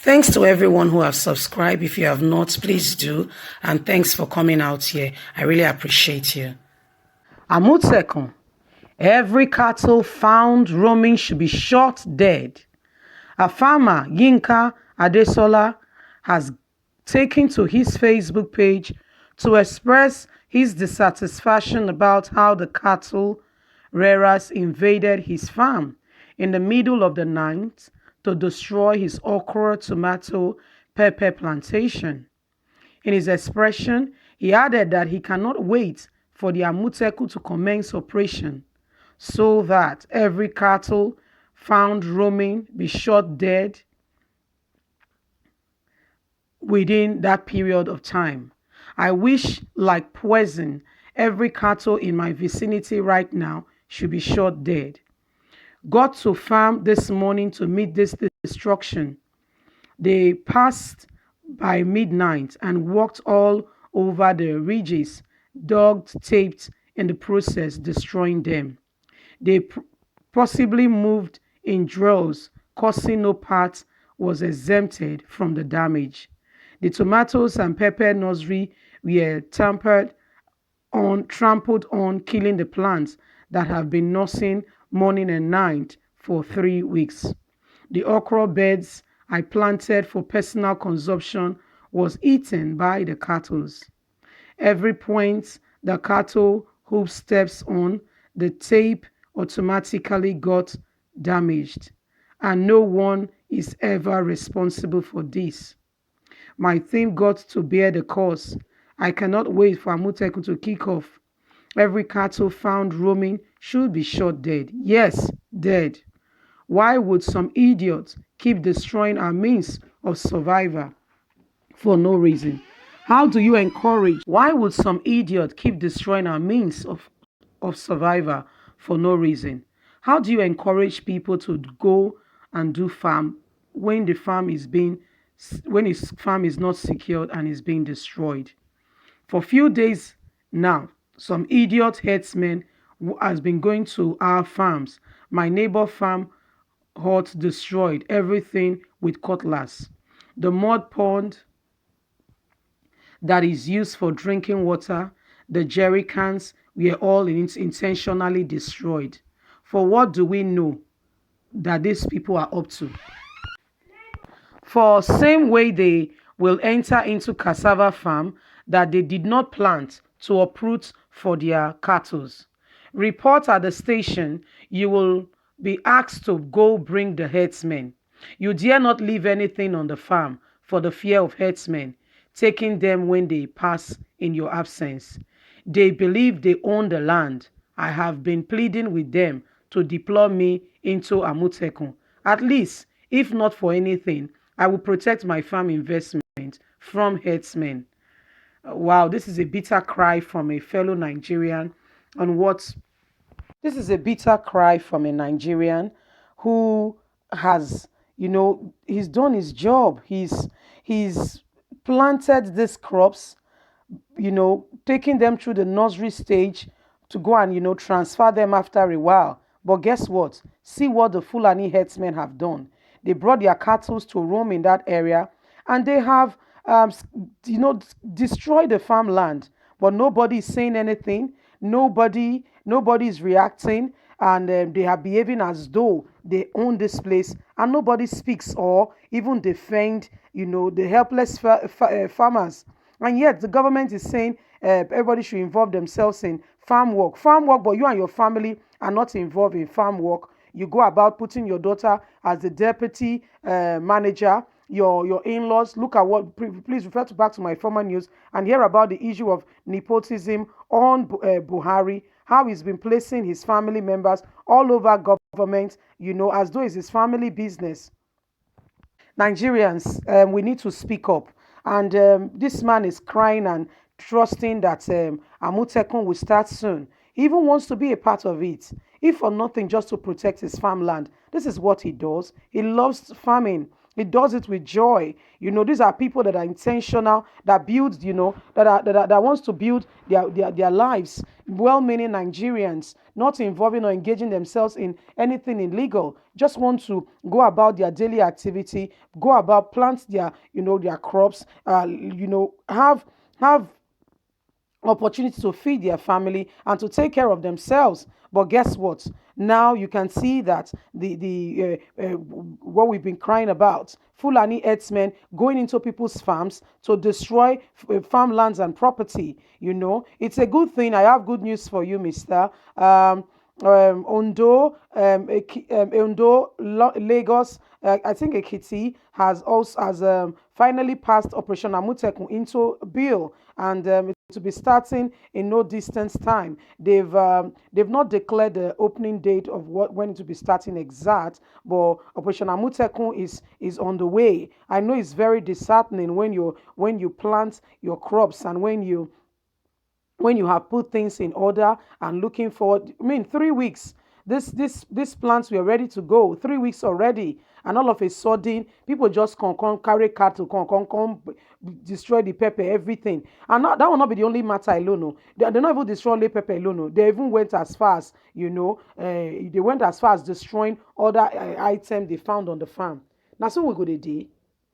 Thanks to everyone who have subscribed. If you have not, please do. And thanks for coming out here. I really appreciate you. Amotekun. Every cattle found roaming should be shot dead. A farmer, Yinka Adesola, has taken to his Facebook page to express his dissatisfaction about how the cattle rearers invaded his farm in the middle of the night to destroy his okra, tomato, pepper plantation. In his expression, he added that he cannot wait for the Amotekun to commence operation so that every cattle found roaming be shot dead within that period of time. I wish, like poison, every cattle in my vicinity right now should be shot dead. Got to farm this morning to meet this destruction. They passed by midnight and walked all over the ridges, dug, taped, in the process destroying them. They possibly moved in droves, causing no part was exempted from the damage. The tomatoes and pepper nursery were trampled on, killing the plants that have been nursing morning and night for 3 weeks. The okra beds I planted for personal consumption was eaten by the cattle. Every point the cattle hoof steps on, the tape automatically got damaged, and no one is ever responsible for this. My team got to bear the cost. I cannot wait for Amotekun to kick off. Every cattle found roaming should be shot dead. Yes, dead. Why would some idiot keep destroying our means of survival for no reason? How do you encourage? Why would some idiot keep destroying our means of survival for no reason? How do you encourage people to go and do farm when his farm is not secured and is being destroyed? For a few days now, some idiot herdsman who has been going to our farms. My neighbor farm hut destroyed everything with cutlass. The mud pond that is used for drinking water, the jerry cans were all intentionally destroyed. For what do we know that these people are up to? For same way they will enter into cassava farm that they did not plant to uproot for their cattle. Report at the station, you will be asked to go bring the herdsmen. You dare not leave anything on the farm for the fear of herdsmen taking them when they pass in your absence. They believe they own the land. I have been pleading with them to deploy me into Amotekun. At least, if not for anything, I will protect my farm investment from herdsmen. Wow, this is a bitter cry from a fellow Nigerian on what this is a bitter cry from a Nigerian who has, he's done his job. He's planted these crops, taking them through the nursery stage to go and, transfer them after a while. But guess what? See what the Fulani herdsmen have done. They brought their cattle to roam in that area, and they have, destroyed the farmland. But nobody is saying anything. Nobody is reacting, and they are behaving as though they own this place, and nobody speaks or even defend, the helpless farmers. And yet the government is saying everybody should involve themselves in farm work. Farm work, but you and your family are not involved in farm work. You go about putting your daughter as the deputy manager, your in-laws. Look at what, please refer back to my former news and hear about the issue of nepotism on Buhari, how he's been placing his family members all over government, as though it's his family business. Nigerians, we need to speak up. And this man is crying and trusting that Amotekun will start soon. He even wants to be a part of it, if for nothing, just to protect his farmland. This is what he does. He loves farming. He does it with joy. These are people that are intentional, that builds, that wants to build their lives. Well-meaning Nigerians, not involving or engaging themselves in anything illegal, just want to go about their daily activity, go about plant their crops, have opportunity to feed their family and to take care of themselves. But guess what? Now you can see that what we've been crying about, Fulani herdsmen going into people's farms to destroy farmlands and property. It's a good thing. I have good news for you, Mister. Ondo, Lagos, I think Ekiti has finally passed Operation Amotekun into bill, and it will be starting in no distance time. They've not declared the opening date of when it will be starting exact, but Operation Amotekun is on the way. I know it's very disheartening when you plant your crops and when you have put things in order and looking forward. I mean, 3 weeks. These plants were ready to go. 3 weeks already, and all of a sudden, people just come carry cattle, come destroy the pepper, everything. And that will not be the only matter alone. No. They not even destroy only pepper alone. No. They even went as far as they went as far as destroying other items they found on the farm. Now, so we go the day.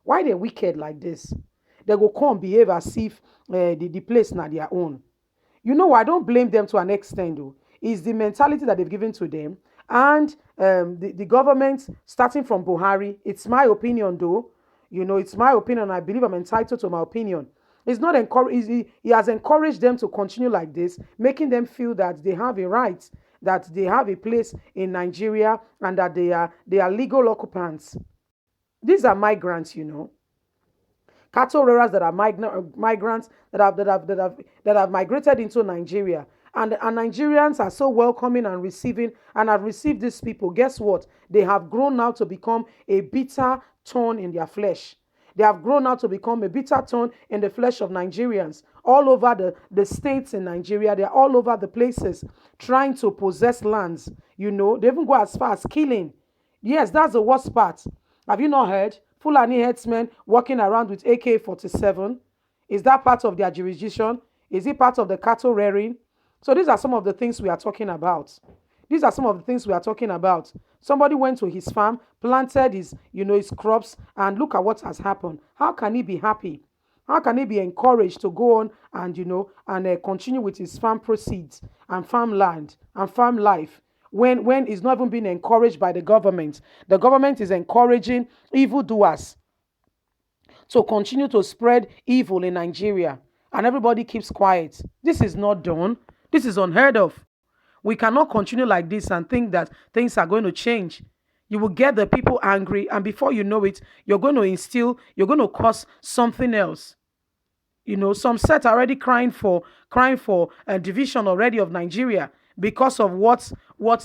Why they wicked like this? They go come behave as if the place not their own. I don't blame them to an extent, though. It's the mentality that they've given to them. And the government, starting from Buhari, it's my opinion, though. It's my opinion. I believe I'm entitled to my opinion. It's not encourage. He has encouraged them to continue like this, making them feel that they have a right, that they have a place in Nigeria, and that they are legal occupants. These are migrants. Cattle rearers that are migrants that have migrated into Nigeria. And Nigerians are so welcoming and receiving and have received these people. Guess what? They have grown now to become a bitter thorn in their flesh. They have grown now to become a bitter thorn in the flesh of Nigerians. All over the states in Nigeria, they are all over the places trying to possess lands. They even go as far as killing. Yes, that's the worst part. Have you not heard? Fulani herdsmen walking around with AK-47. Is that part of their jurisdiction? Is it part of the cattle rearing? So these are some of the things we are talking about. These are some of the things we are talking about. Somebody went to his farm, planted his crops, and look at what has happened. How can he be happy? How can he be encouraged to go on and continue with his farm proceeds and farmland and farm life when it's not even being encouraged by the government? The government is encouraging evildoers to continue to spread evil in Nigeria, and everybody keeps quiet. This is not done. This is unheard of. We cannot continue like this and think that things are going to change. You will get the people angry, and before you know it, you're going to cause something else. Some set are already crying for a division already of Nigeria because of what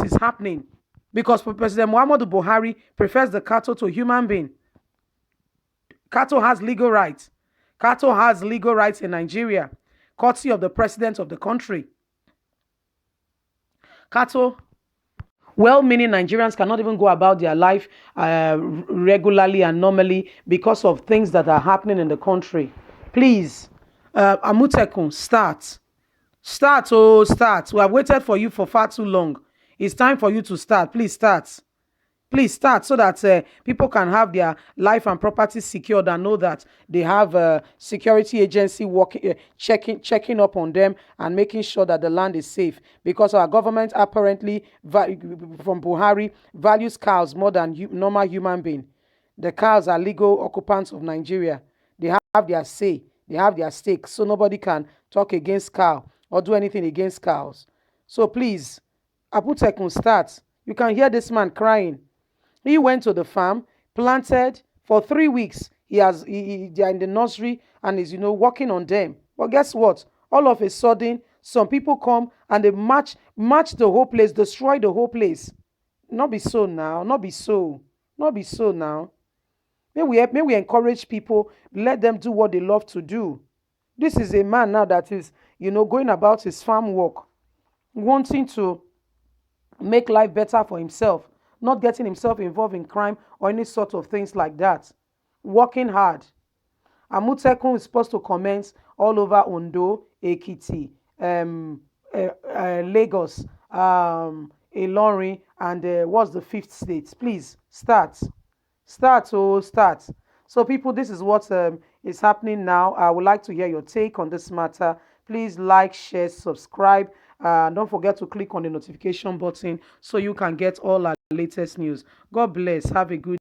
is happening. Because President Muhammadu Buhari prefers the cattle to human being. Cattle has legal rights. Cattle has legal rights in Nigeria, courtesy of the president of the country. Cattle, well-meaning Nigerians cannot even go about their life regularly and normally because of things that are happening in the country. Please, Amotekun, start. Start, oh, start. We have waited for you for far too long. It's time for you to start. Please start. Please start so that people can have their life and property secured and know that they have a security agency working, checking up on them and making sure that the land is safe. Because our government apparently, from Buhari, values cows more than normal human being. The cows are legal occupants of Nigeria. They have their say. They have their stake. So nobody can talk against cow or do anything against cows. So please, Amotekun, start. You can hear this man crying. He went to the farm, planted for 3 weeks. They are in the nursery and is working on them. But guess what? All of a sudden, some people come and they match the whole place, destroy the whole place. Not be so now. Not be so. Not be so now. May we encourage people, let them do what they love to do. This is a man now that is, going about his farm work, wanting to make life better for himself. not getting himself involved in crime or any sort of things like that. Working hard. Amotekun is supposed to commence all over Ondo, Ekiti, Lagos, Ilorin, and what's the fifth state? Please start. Start, oh, start. So, people, this is what is happening now. I would like to hear your take on this matter. Please like, share, subscribe. Don't forget to click on the notification button so you can get all our latest news. God bless. Have a good